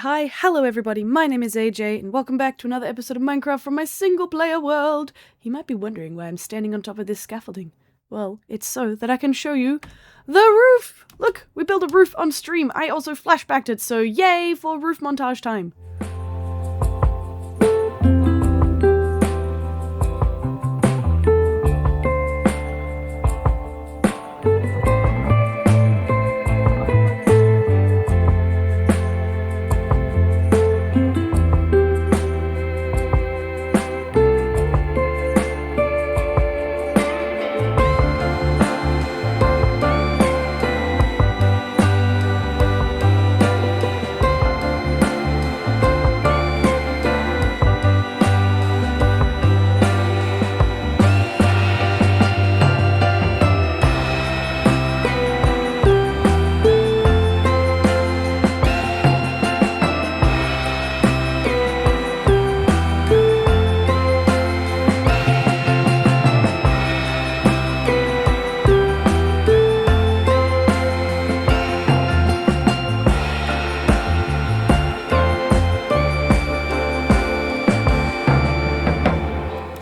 hi, hello everybody, my name is AJ, and welcome back to another episode of Minecraft from my single-player world. You might be wondering why I'm standing on top of this scaffolding. Well, it's so that I can show you the roof! Look, we built a roof on stream. I also flashbacked it, so yay for roof montage time.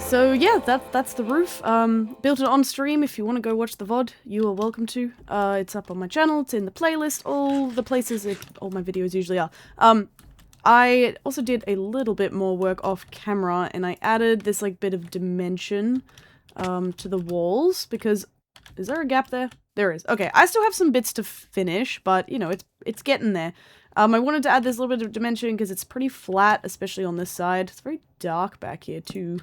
So yeah, that's the roof. Built it on stream. If you want to go watch the VOD, you are welcome to. It's up on my channel, it's in the playlist, all the places all my videos usually are. I also did a little bit more work off camera, and I added this like bit of dimension to the walls, because is there a gap there? There is. Okay, I still have some bits to finish, but you know, it's getting there. I wanted to add this little bit of dimension because it's pretty flat, especially on this side. It's very dark back here too.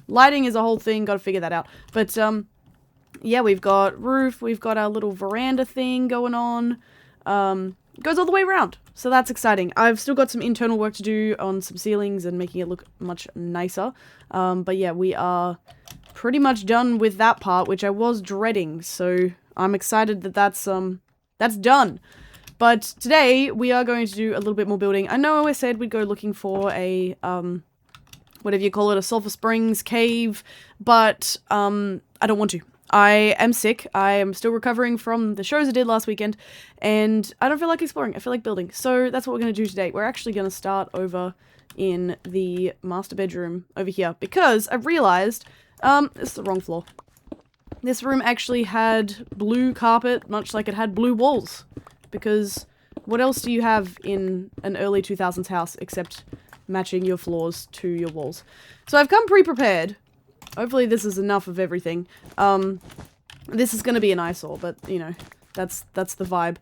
Lighting is a whole thing, gotta figure that out. But, yeah, we've got roof, we've got our little veranda thing going on. Goes all the way around, so that's exciting. I've still got some internal work to do on some ceilings and making it look much nicer. But yeah, we are pretty much done with that part, which I was dreading, so I'm excited that that's done. But today, we are going to do a little bit more building. I know I said we'd go looking for a, whatever you call it, a sulfur springs cave, but I don't want to. I am sick. I am still recovering from the shows I did last weekend, and I don't feel like exploring. I feel like building. So that's what we're going to do today. We're actually going to start over in the master bedroom over here, because I realized, this is the wrong floor. This room actually had blue carpet, much like it had blue walls, because what else do you have in an early 2000s house except matching your floors to your walls? So I've come pre-prepared. Hopefully this is enough of everything. This is going to be an eyesore, but you know, that's the vibe.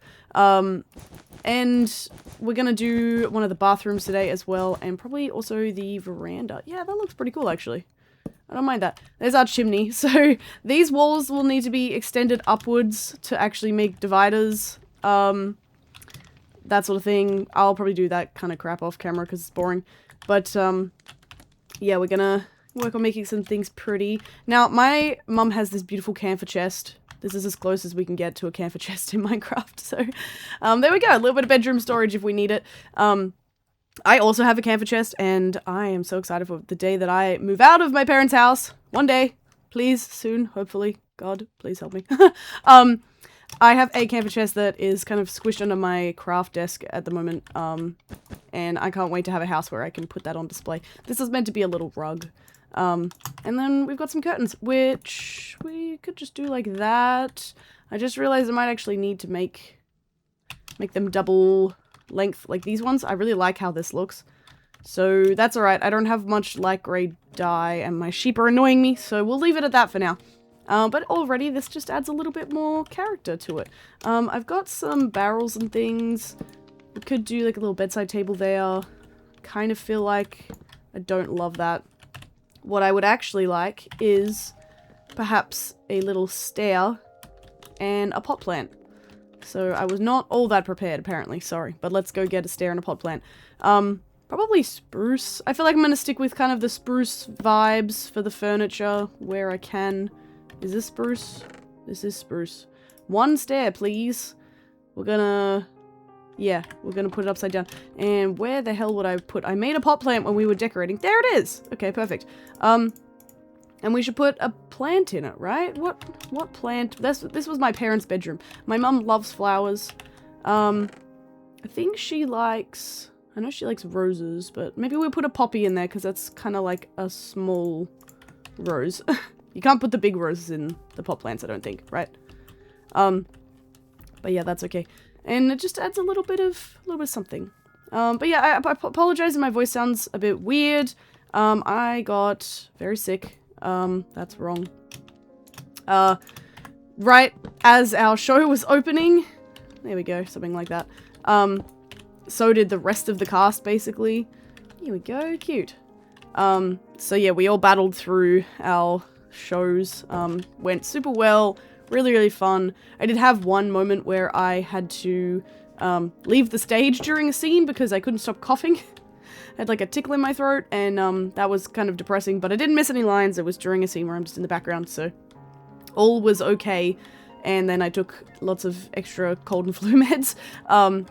And we're going to do one of the bathrooms today as well, and probably also the veranda. Yeah, that looks pretty cool actually. I don't mind that. There's our chimney. So these walls will need to be extended upwards to actually make dividers. That sort of thing. I'll probably do that kind of crap off camera because it's boring. But, yeah, we're gonna work on making some things pretty. Now, my mum has this beautiful camphor chest. This is as close as we can get to a camphor chest in Minecraft. So, there we go. A little bit of bedroom storage if we need it. I also have a camphor chest, and I am so excited for the day that I move out of my parents' house. One day. Please, soon, hopefully. God, please help me. I have a camphor chest that is kind of squished under my craft desk at the moment, and I can't wait to have a house where I can put that on display. This is meant to be a little rug. And then we've got some curtains, which we could just do like that. I just realized I might actually need to make them double length like these ones. I really like how this looks. So that's alright. I don't have much light grey dye, and my sheep are annoying me, so we'll leave it at that for now. But already this just adds a little bit more character to it. I've got some barrels and things. We could do like a little bedside table there. Kind of feel like I don't love that. What I would actually like is perhaps a little stair and a pot plant. So I was not all that prepared apparently, sorry. But let's go get a stair and a pot plant. Probably spruce. I feel like I'm going to stick with kind of the spruce vibes for the furniture where I can. Is this spruce? This is spruce. One stair, please. We're gonna... Yeah, we're gonna put it upside down. And where the hell would I put... I made a pot plant when we were decorating. There it is! Okay, perfect. And we should put a plant in it, right? What plant? This was my parents' bedroom. My mum loves flowers. I think she likes... I know she likes roses, but maybe we'll put a poppy in there because that's kind of like a small rose. You can't put the big roses in the pot plants, I don't think, right? But yeah, that's okay. And it just adds a little bit of something. But yeah, I apologize if my voice sounds a bit weird. I got very sick. That's wrong. Right as our show was opening. There we go, something like that. So did the rest of the cast, basically. Here we go, cute. So yeah, we all battled through our shows. Went super well, really, really fun. I did have one moment where I had to leave the stage during a scene because I couldn't stop coughing. I had like a tickle in my throat, and that was kind of depressing, but I didn't miss any lines. It was during a scene where I'm just in the background, so all was okay. And then I took lots of extra cold and flu meds.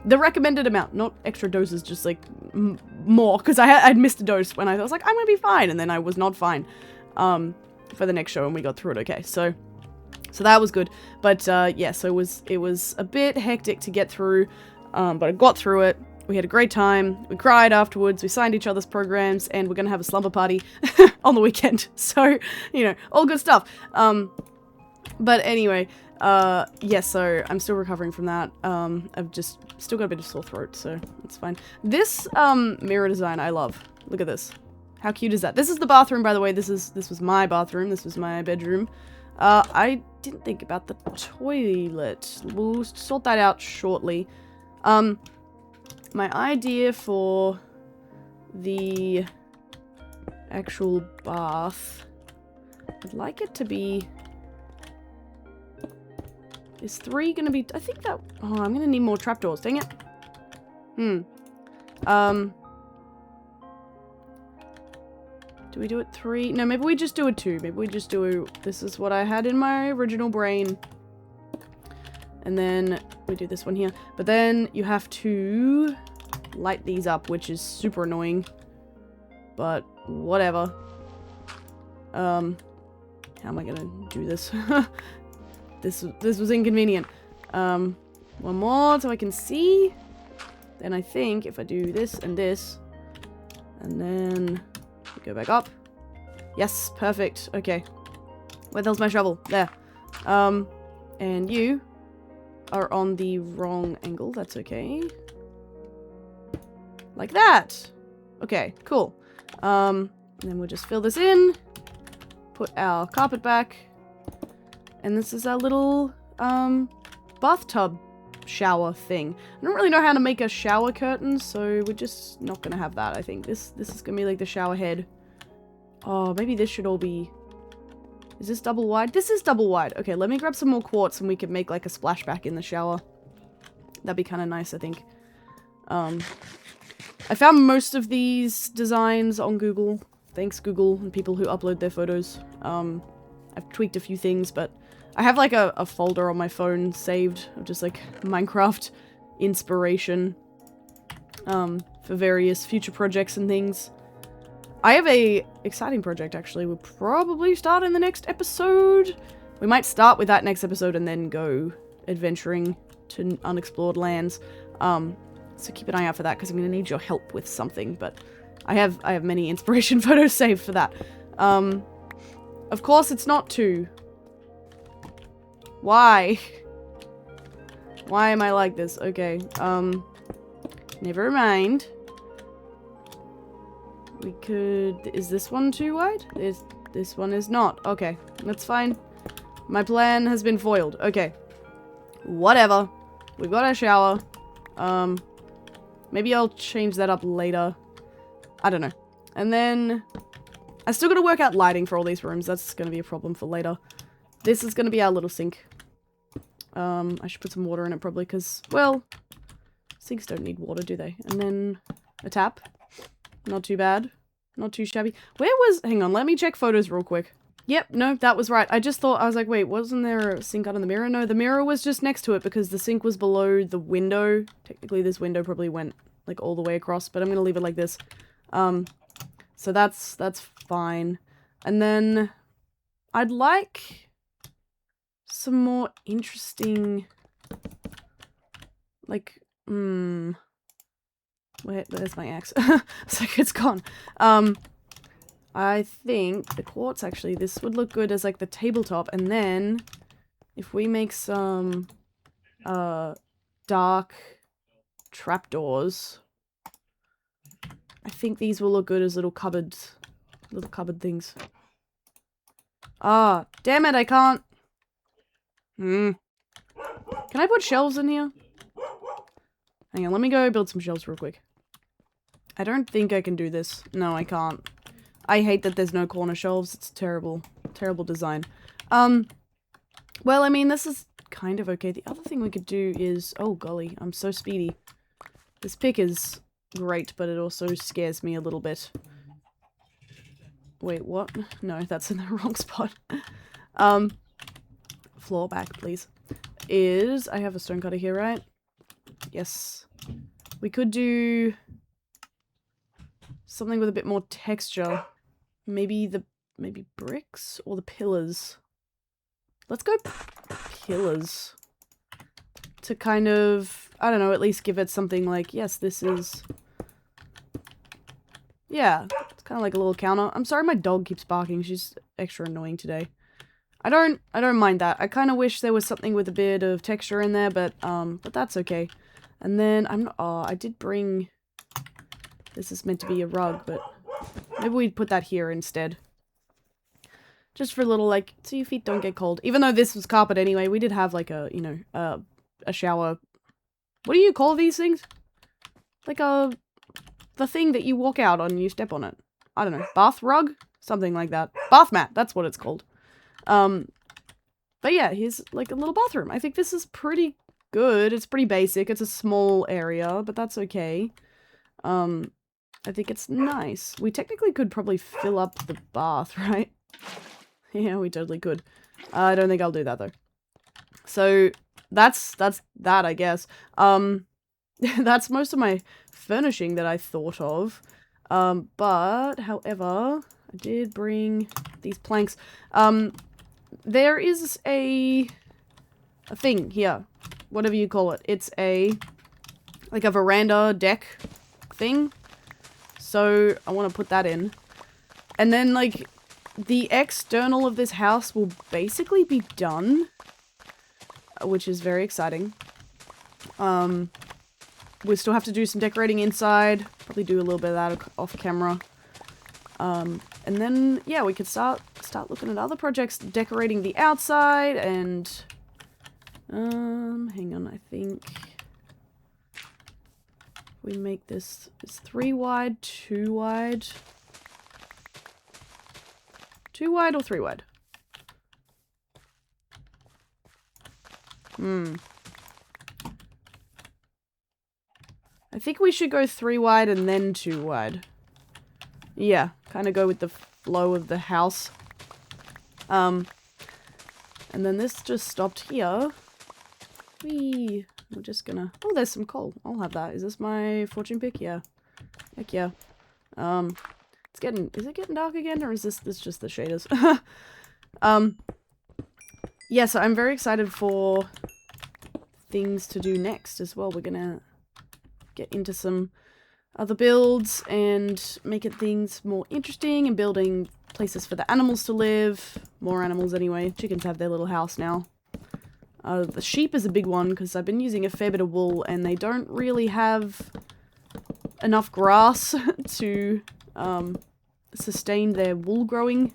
The recommended amount, not extra doses, just like more, because I'd missed a dose when I was like, I'm gonna be fine, and then I was not fine for the next show, and we got through it okay. So that was good. But yeah, so it was a bit hectic to get through, but I got through it. We had a great time. We cried afterwards. We signed each other's programs, and we're gonna have a slumber party on the weekend. So, you know, all good stuff. But anyway, yeah, so I'm still recovering from that. I've just still got a bit of sore throat, so it's fine. This mirror design I love. Look at this. How cute is that? This is the bathroom, by the way. This was my bathroom. This was my bedroom. I didn't think about the toilet. We'll sort that out shortly. My idea for the actual bath, I'd like it to be... Is 3 gonna be... I think that... Oh, I'm gonna need more trapdoors. Dang it. Do we do it 3? No, maybe we just do a 2. Maybe we just do a... This is what I had in my original brain. And then we do this one here. But then you have to light these up, which is super annoying. But whatever. How am I gonna do this? This was inconvenient. One more so I can see. Then I think if I do this, and then we go back up. Yes, perfect. Okay. Where the hell's my shovel? There. And you are on the wrong angle. That's okay. Like that. Okay, cool. And then we'll just fill this in. Put our carpet back. And this is our little, bathtub shower thing. I don't really know how to make a shower curtain, so we're just not gonna have that, I think. This is gonna be like the shower head. Oh, maybe this should all be... Is this double wide? This is double wide. Okay, let me grab some more quartz and we can make like a splashback in the shower. That'd be kind of nice, I think. I found most of these designs on Google. Thanks, Google, and people who upload their photos. I've tweaked a few things, but I have like a folder on my phone saved of just like Minecraft inspiration for various future projects and things. I have a exciting project, actually. We'll probably start in the next episode. We might start with that next episode and then go adventuring to unexplored lands. So keep an eye out for that, because I'm going to need your help with something. But I have many inspiration photos saved for that. Of course, it's not 2. Why? Why am I like this? Okay, never mind. We could... Is this one too wide? This one is not. Okay, that's fine. My plan has been foiled. Okay. Whatever. We've got our shower. Maybe I'll change that up later. I don't know. And then... I still gotta work out lighting for all these rooms. That's gonna be a problem for later. This is gonna be our little sink. I should put some water in it probably, because, well, sinks don't need water, do they? And then a tap. Not too bad. Not too shabby. Where was... Hang on, let me check photos real quick. Yep, no, that was right. I just thought... I was like, wait, wasn't there a sink under the mirror? No, the mirror was just next to it because the sink was below the window. Technically, this window probably went, like, all the way across, but I'm gonna leave it like this. So that's fine. And then I'd like some more interesting, like, Wait, there's my axe. It's like it's gone. I think the quartz, actually, this would look good as like the tabletop, and then if we make some dark trapdoors, I think these will look good as little cupboard things. Ah, damn it, I can't. Can I put shelves in here? Hang on, let me go build some shelves real quick. I don't think I can do this. No, I can't. I hate that there's no corner shelves. It's terrible. Terrible design. Well, I mean, this is kind of okay. The other thing we could do is... Oh, golly, I'm so speedy. This pick is great, but it also scares me a little bit. Wait, what? No, that's in the wrong spot. Floor back, please. I have a stone cutter here, right? Yes. We could do something with a bit more texture. Maybe bricks or the pillars. Let's go pillars. To kind of, I don't know, at least give it something like, yes, this is... Yeah, it's kind of like a little counter. I'm sorry my dog keeps barking. She's extra annoying today. I don't mind that. I kind of wish there was something with a bit of texture in there, but that's okay. And then I did bring... This is meant to be a rug, but maybe we'd put that here instead. Just for a little, like, so your feet don't get cold. Even though this was carpet anyway, we did have, like, a, you know, a shower. What do you call these things? Like the thing that you walk out on and you step on it. I don't know. Bath rug? Something like that. Bath mat, that's what it's called. But yeah, here's, like, a little bathroom. I think this is pretty good. It's pretty basic. It's a small area, but that's okay. I think it's nice. We technically could probably fill up the bath, right? Yeah, we totally could. I don't think I'll do that, though. So, that's that, I guess. That's most of my furnishing that I thought of. But, however, I did bring these planks. There is a thing here. Whatever you call it. It's like a veranda deck thing. So, I want to put that in. And then, like, the external of this house will basically be done. Which is very exciting. We still have to do some decorating inside. Probably do a little bit of that off camera. And then, yeah, we could start looking at other projects. Decorating the outside and... hang on, I think... We make this... It's 3 wide, 2 wide... 2 wide or 3 wide? I think we should go 3 wide and then 2 wide. Yeah, kind of go with the flow of the house. And then this just stopped here. We're just gonna... Oh, there's some coal. I'll have that. Is this my fortune pick? Yeah. Heck yeah. It's getting... Is it getting dark again? Or is this just the shaders? Yeah, so I'm very excited for things to do next as well. We're gonna get into some other builds and making things more interesting and building places for the animals to live. More animals anyway. Chickens have their little house now. The sheep is a big one because I've been using a fair bit of wool and they don't really have enough grass to sustain their wool growing.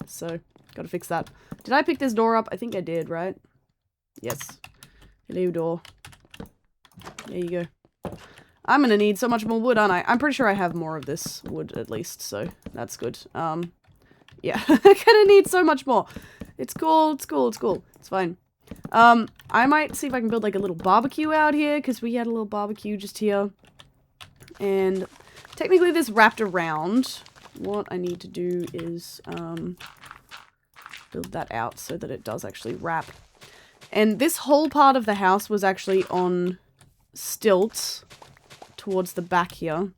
So, gotta fix that. Did I pick this door up? I think I did, right? Yes. Hello, door. There you go. I'm gonna need so much more wood, aren't I? I'm pretty sure I have more of this wood, at least, so that's good. Yeah. I'm gonna need so much more. It's cool, it's cool, it's cool. It's fine. I might see if I can build, like, a little barbecue out here, because we had a little barbecue just here. And technically this wrapped around. What I need to do is, build that out so that it does actually wrap. And this whole part of the house was actually on stilts towards the back here.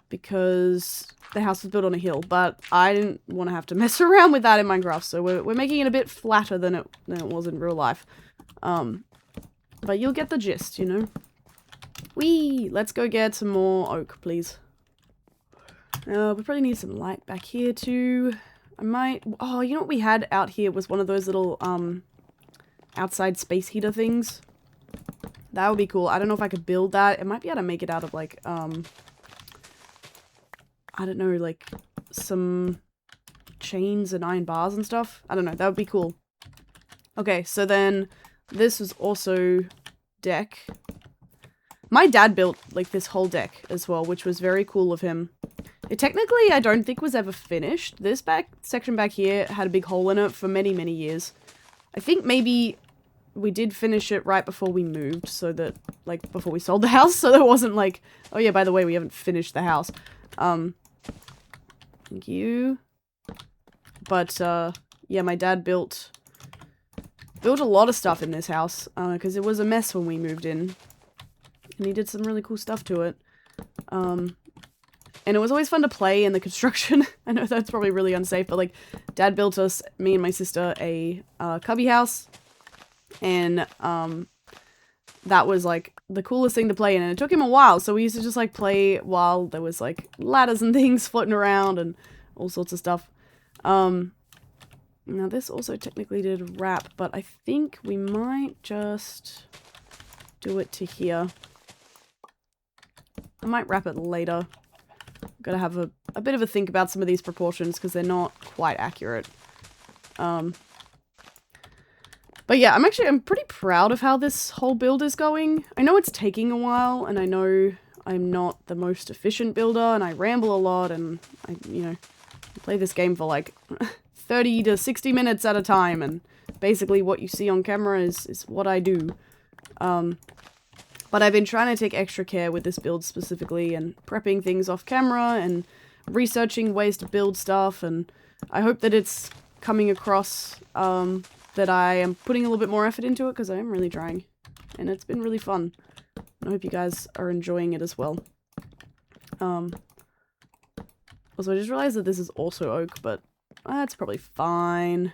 Because the house was built on a hill, but I didn't want to have to mess around with that in Minecraft, so we're making it a bit flatter than it was in real life. But you'll get the gist, you know? Whee! Let's go get some more oak, please. We probably need some light back here too. I might... Oh, you know what we had out here was one of those little, outside space heater things. That would be cool. I don't know if I could build that. It might be able to make it out of, like, I don't know, like, some chains and iron bars and stuff. I don't know. That would be cool. Okay, so then this was also deck. My dad built, like, this whole deck as well, which was very cool of him. It technically, I don't think was ever finished. This section back here had a big hole in it for many, many years. I think maybe we did finish it right before we moved, so that, like, before we sold the house, so there wasn't like, oh yeah, by the way, we haven't finished the house. Thank you. But, yeah, my dad built a lot of stuff in this house, because it was a mess when we moved in. And he did some really cool stuff to it. And it was always fun to play in the construction. I know that's probably really unsafe, but, like, Dad built us, me and my sister, a cubby house. And, that was, like, the coolest thing to play in. And it took him a while, so we used to just, like, play while there was, like, ladders and things floating around and all sorts of stuff. Now, this also technically did wrap, but I think we might just do it to here. I might wrap it later. Gotta have a bit of a think about some of these proportions because they're not quite accurate. But yeah, I'm pretty proud of how this whole build is going. I know it's taking a while, and I know I'm not the most efficient builder, and I ramble a lot, and I, you know, play this game for like 30 to 60 minutes at a time, and basically what you see on camera is what I do. But I've been trying to take extra care with this build specifically, and prepping things off camera, and researching ways to build stuff, and I hope that it's coming across, that I am putting a little bit more effort into it, because I am really trying. And it's been really fun. I hope you guys are enjoying it as well. Also, I just realized that this is also oak, but that's probably fine.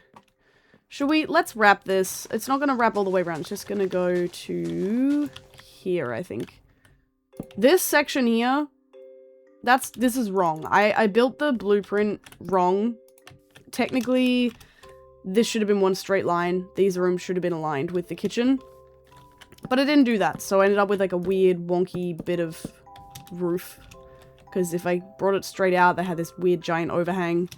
Should we... Let's wrap this. It's not going to wrap all the way around. It's just going to go to here, I think. This section here, this is wrong. I built the blueprint wrong. Technically, this should have been one straight line. These rooms should have been aligned with the kitchen. But I didn't do that, so I ended up with like a weird, wonky bit of roof. Because if I brought it straight out, they had this weird giant overhang.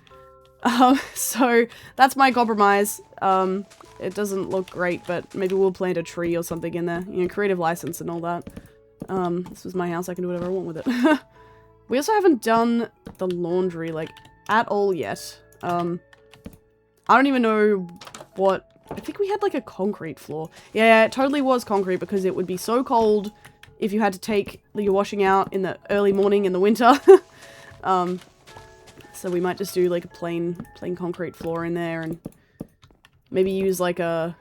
So that's my compromise. It doesn't look great, but maybe we'll plant a tree or something in there. You know, creative license and all that. This was my house, I can do whatever I want with it. We also haven't done the laundry, like, at all yet. I don't even know what... I think we had, like, a concrete floor. Yeah, it totally was concrete because it would be so cold if you had to take your washing out in the early morning in the winter. So we might just do, like, a plain concrete floor in there and maybe use, like, a...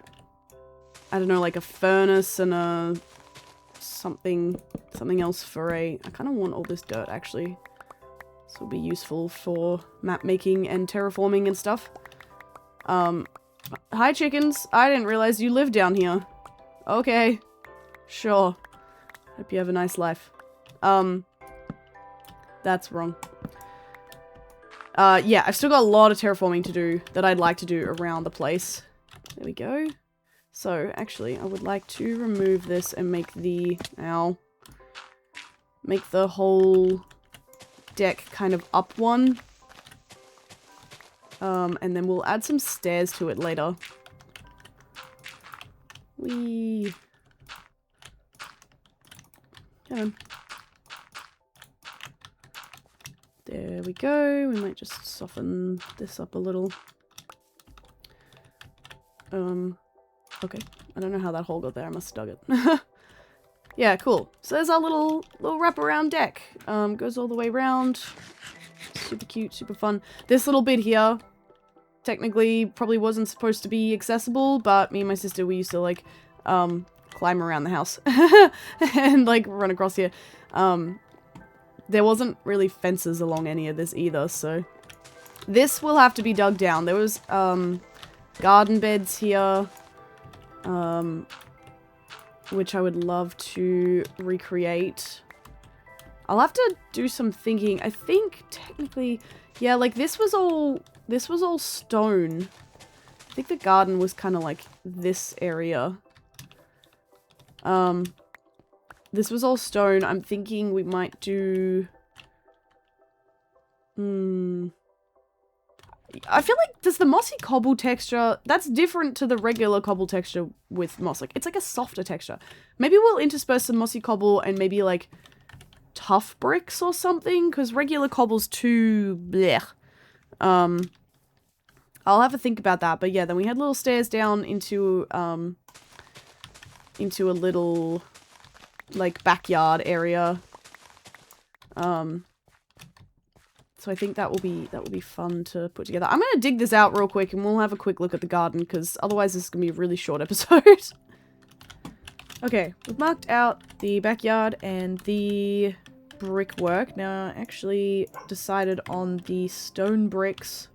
I don't know, like a furnace and a... something else for a... I kind of want all this dirt, actually. This will be useful for map making and terraforming and stuff. Hi chickens, I didn't realize you lived down here. Okay, sure. Hope you have a nice life. That's wrong. Yeah, I've still got a lot of terraforming to do that I'd like to do around the place. There we go. So, actually, I would like to remove this and make the... Ow. Make the whole deck kind of up one. And then we'll add some stairs to it later. Whee! Come on. There we go. We might just soften this up a little. Okay. I don't know how that hole got there. I must have dug it. Yeah, cool. So there's our little wraparound deck. Goes all the way around. Super cute, super fun. This little bit here, technically, probably wasn't supposed to be accessible, but me and my sister, we used to, like, climb around the house. And, like, run across here. There wasn't really fences along any of this either, so... This will have to be dug down. There was, garden beds here. which I would love to recreate. I'll have to do some thinking. I think technically, yeah, like this was all stone. I think the garden was kind of like this area. This was all stone. I'm thinking we might do... I feel like, does the mossy cobble texture... That's different to the regular cobble texture with moss. Like, it's like a softer texture. Maybe we'll intersperse some mossy cobble and maybe, like, tough bricks or something? Because regular cobble's too... blech. I'll have to think about that. But yeah, then we had little stairs down into a little, like, backyard area. So I think that will be fun to put together. I'm gonna dig this out real quick and we'll have a quick look at the garden because otherwise this is gonna be a really short episode. Okay, we've marked out the backyard and the brickwork. Now I actually decided on the stone bricks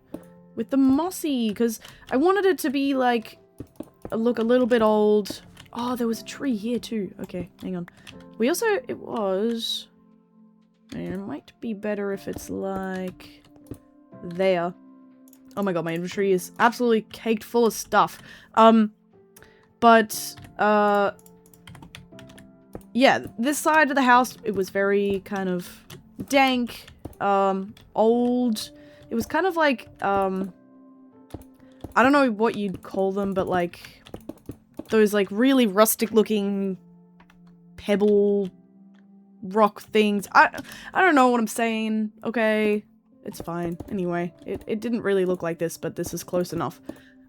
with the mossy because I wanted it to be like look a little bit old. Oh, there was a tree here too. Okay, hang on. We also it might be better if it's like there. Oh my god, my inventory is absolutely caked full of stuff. Yeah, this side of the house, it was very kind of dank, old. It was kind of like, I don't know what you'd call them, but like those like really rustic looking pebble rock things. I don't know what I'm saying. Okay, it's fine. Anyway, it didn't really look like this, but this is close enough.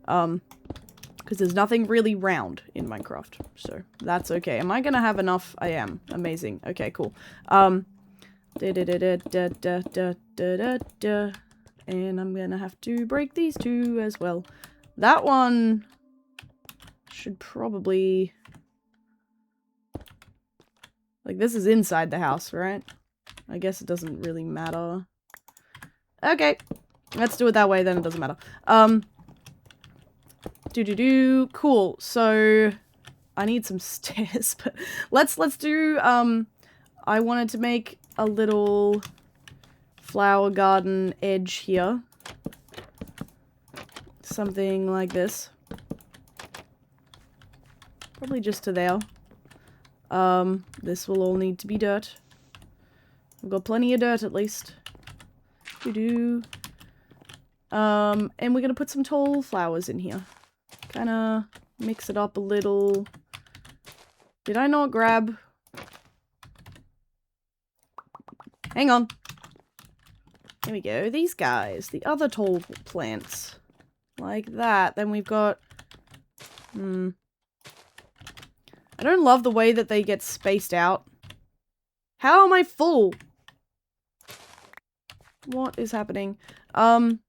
Because there's nothing really round in Minecraft, so that's okay. Am I gonna have enough? I am. Amazing. Okay, cool. And I'm gonna have to break these two as well. That one should probably... Like, this is inside the house, right? I guess it doesn't really matter. Okay. Let's do it that way, then it doesn't matter. Cool. So, I need some stairs, but let's do, I wanted to make a little flower garden edge here. Something like this. Probably just to there. This will all need to be dirt. We've got plenty of dirt, at least. And we're gonna put some tall flowers in here. Kinda mix it up a little. Did I not grab... Hang on. Here we go. These guys. The other tall plants. Like that. Then we've got... I don't love the way that they get spaced out. How am I full? What is happening? Hang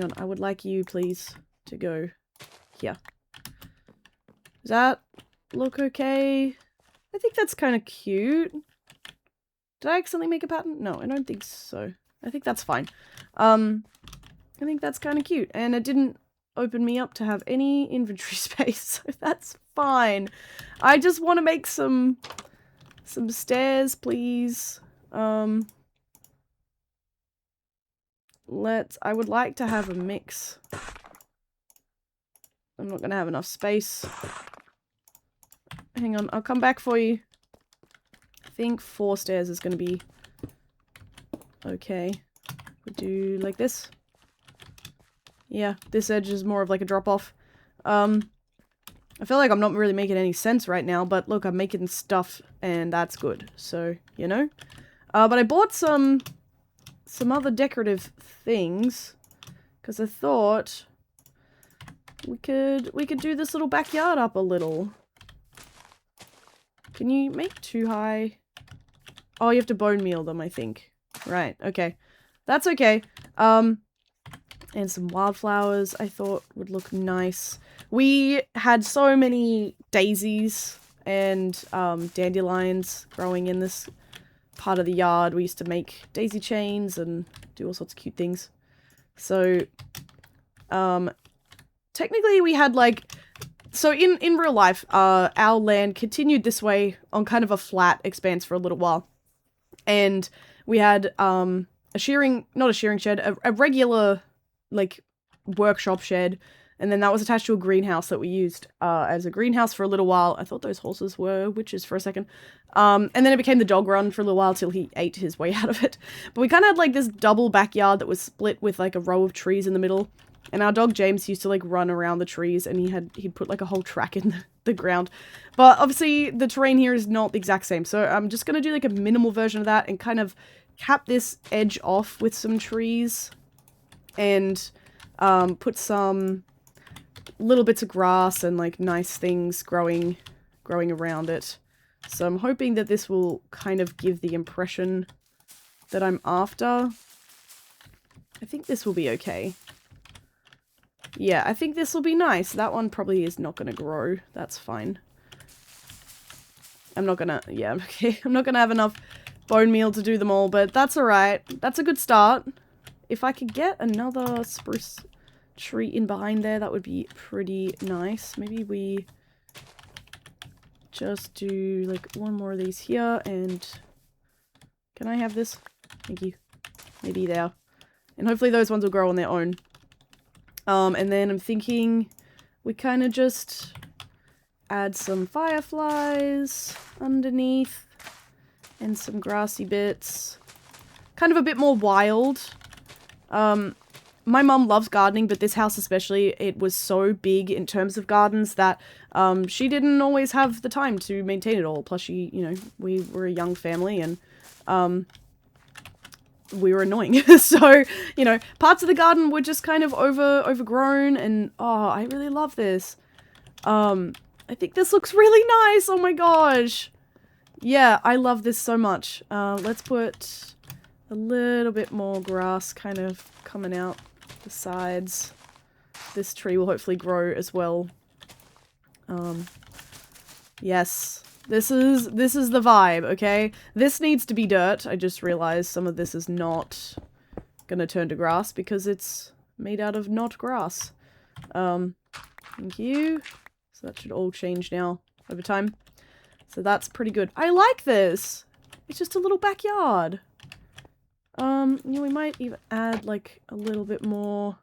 on, I would like you, please, to go here. Does that look okay? I think that's kind of cute. Did I accidentally make a pattern? No, I don't think so. I think that's fine. I think that's kind of cute. And it didn't open me up to have any inventory space, so that's fine. I just want to make some stairs, please. I would like to have a mix. I'm not gonna have enough space. Hang on, I'll come back for you. I think 4 stairs is gonna be okay. We do like this. Yeah, this edge is more of like a drop-off. I feel like I'm not really making any sense right now, but look, I'm making stuff, and that's good. So, you know? But I bought some other decorative things, because I thought we could do this little backyard up a little. Can you make 2 high? Oh, you have to bone meal them, I think. Right, okay. That's okay. And some wildflowers I thought would look nice. We had so many daisies and dandelions growing in this part of the yard. We used to make daisy chains and do all sorts of cute things. So, technically we had like, so in real life, our land continued this way on kind of a flat expanse for a little while. And we had, not a shearing shed, a regular, like, workshop shed. And then that was attached to a greenhouse that we used, as a greenhouse for a little while. I thought those horses were witches for a second. And then it became the dog run for a little while till he ate his way out of it. But we kind of had, like, this double backyard that was split with, like, a row of trees in the middle. And our dog James used to, like, run around the trees, and he'd put, like, a whole track in the ground. But obviously, the terrain here is not the exact same, so I'm just gonna do, like, a minimal version of that and kind of cap this edge off with some trees. And, put some little bits of grass and, like, nice things growing around it. So I'm hoping that this will kind of give the impression that I'm after. I think this will be okay. Yeah, I think this will be nice. That one probably is not going to grow. That's fine. I'm not going to... Yeah, okay. I'm not going to have enough bone meal to do them all, but that's alright. That's a good start. If I could get another spruce tree in behind there, that would be pretty nice. Maybe we just do, like, one more of these here, and... Can I have this? Thank you. Maybe there. And hopefully those ones will grow on their own. And then I'm thinking we kind of just add some fireflies underneath and some grassy bits. Kind of a bit more wild. My mum loves gardening, but this house especially, it was so big in terms of gardens that she didn't always have the time to maintain it all. Plus she, you know, we were a young family and we were annoying. So, you know, parts of the garden were just kind of overgrown, and oh, I really love this. I think this looks really nice. Oh my gosh. Yeah, I love this so much. Let's put a little bit more grass kind of coming out the sides. This tree will hopefully grow as well. Yes. This is the vibe, okay? This needs to be dirt. I just realized some of this is not gonna turn to grass because it's made out of not grass. Thank you. So that should all change now over time. So that's pretty good. I like this! It's just a little backyard. You know, we might even add, like, a little bit more.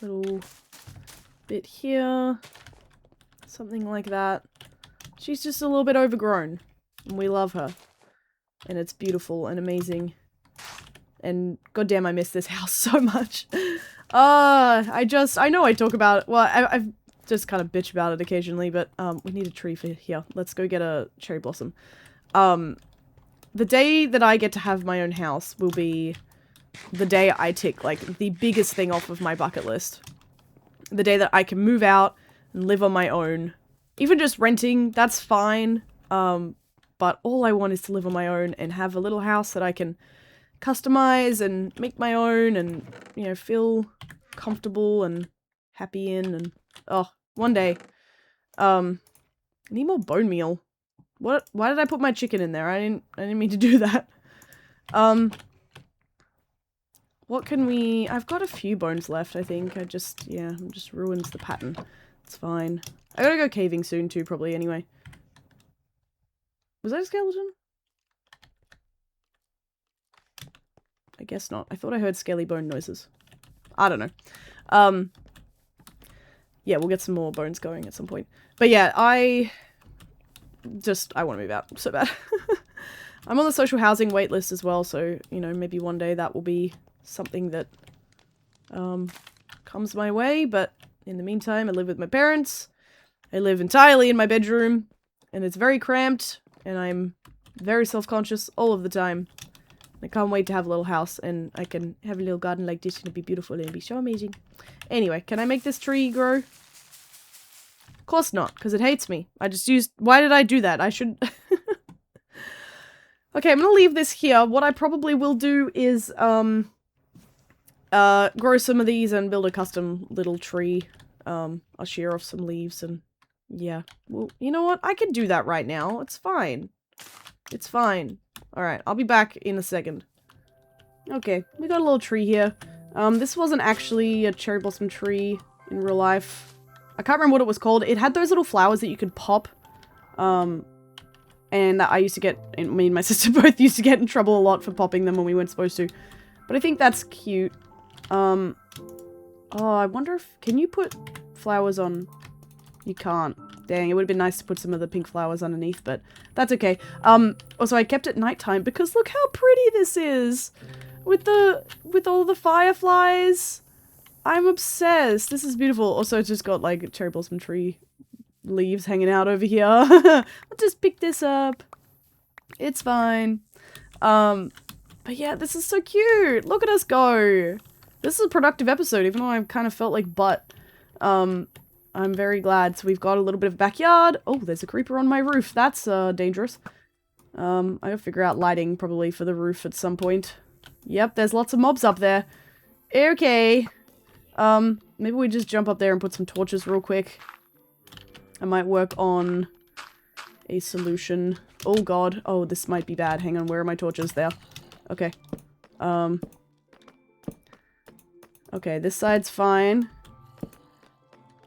Little bit here. Something like that. She's just a little bit overgrown. And we love her. And it's beautiful and amazing. And goddamn, I miss this house so much. I know I talk about it. Well, I've just kind of bitch about it occasionally, but we need a tree for here. Let's go get a cherry blossom. The day that I get to have my own house will be the day I tick, like, the biggest thing off of my bucket list. The day that I can move out and live on my own. Even just renting, that's fine. But all I want is to live on my own and have a little house that I can customize and make my own and, you know, feel comfortable and happy in. And, oh, one day. I need more bone meal. What? Why did I put my chicken in there? I didn't mean to do that. What can we... I've got a few bones left, I think. It just ruins the pattern. It's fine. I gotta go caving soon too, probably, anyway. Was that a skeleton? I guess not. I thought I heard scaly bone noises. I don't know. Yeah, we'll get some more bones going at some point. But yeah, I want to move out so bad. I'm on the social housing wait list as well, so, you know, maybe one day that will be something that comes my way, but in the meantime, I live with my parents. I live entirely in my bedroom, and it's very cramped, and I'm very self-conscious all of the time. I can't wait to have a little house, and I can have a little garden like this, and it'll be beautiful, and it'll be so amazing. Anyway, can I make this tree grow? Of course not, because it hates me. I just used... Why did I do that? I should... Okay, I'm gonna leave this here. What I probably will do is, grow some of these and build a custom little tree. I'll shear off some leaves and... Yeah. Well, you know what? I can do that right now. It's fine. It's fine. Alright, I'll be back in a second. Okay, we got a little tree here. This wasn't actually a cherry blossom tree in real life. I can't remember what it was called. It had those little flowers that you could pop. And that I used to get, me and my sister both used to get in trouble a lot for popping them when we weren't supposed to. But I think that's cute. Oh, I wonder if, can you put flowers on? You can't. Dang, it would have been nice to put some of the pink flowers underneath, but that's okay. Also, I kept it nighttime because look how pretty this is! With all the fireflies! I'm obsessed! This is beautiful. Also, it's just got, like, cherry blossom tree leaves hanging out over here. I'll just pick this up. It's fine. But yeah, this is so cute! Look at us go! This is a productive episode, even though I kind of felt like butt. I'm very glad. So we've got a little bit of backyard. Oh, there's a creeper on my roof. That's, dangerous. I gotta figure out lighting, probably, for the roof at some point. Yep, there's lots of mobs up there. Okay. Maybe we just jump up there and put some torches real quick. I might work on a solution. Oh, God. Oh, this might be bad. Hang on, where are my torches? There. Okay. Okay, this side's fine.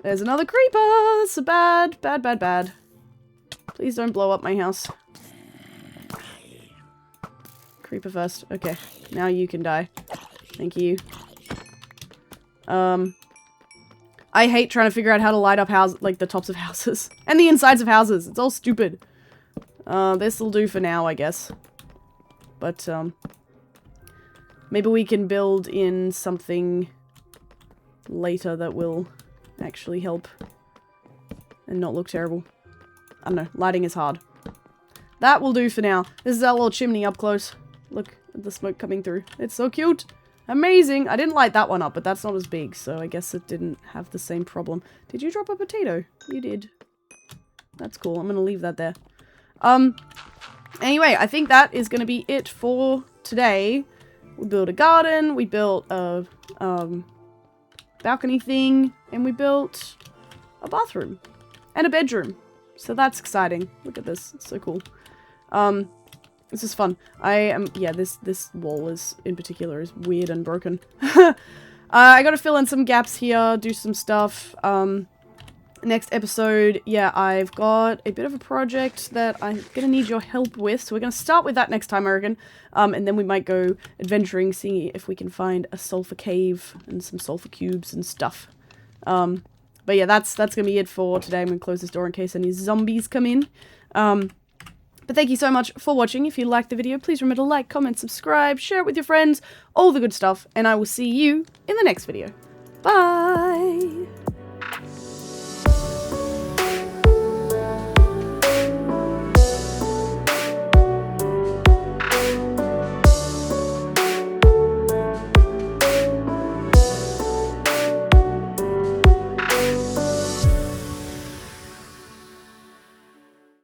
There's another creeper! That's so bad. Bad, bad, bad. Please don't blow up my house. Creeper first. Okay. Now you can die. Thank you. I hate trying to figure out how to light up like the tops of houses. And the insides of houses. It's all stupid. This'll do for now, I guess. But, maybe we can build in something later that will actually help and not look terrible. I don't know, lighting is hard. That will do for now. This is our little chimney up close. Look at the smoke coming through. It's so cute. Amazing. I didn't light that one up, but that's not as big, so I guess it didn't have the same problem. Did you drop a potato? You did. That's cool. I'm gonna leave that there. Anyway, I think that is gonna be it for today. We built a garden, we built a, balcony thing, and we built a bathroom and a bedroom. So that's exciting. Look at this. It's so cool. This is fun. Yeah, this wall in particular is weird and broken. I gotta fill in some gaps here, do some stuff. Next episode, yeah, I've got a bit of a project that I'm gonna need your help with, so we're gonna start with that next time, I reckon. And then we might go adventuring, seeing if we can find a sulfur cave and some sulfur cubes and stuff. But yeah, that's gonna be it for today. I'm gonna close this door in case any zombies come in. But thank you so much for watching. If you liked the video, please remember to like, comment, subscribe, share it with your friends, all the good stuff, and I will see you in the next video. Bye!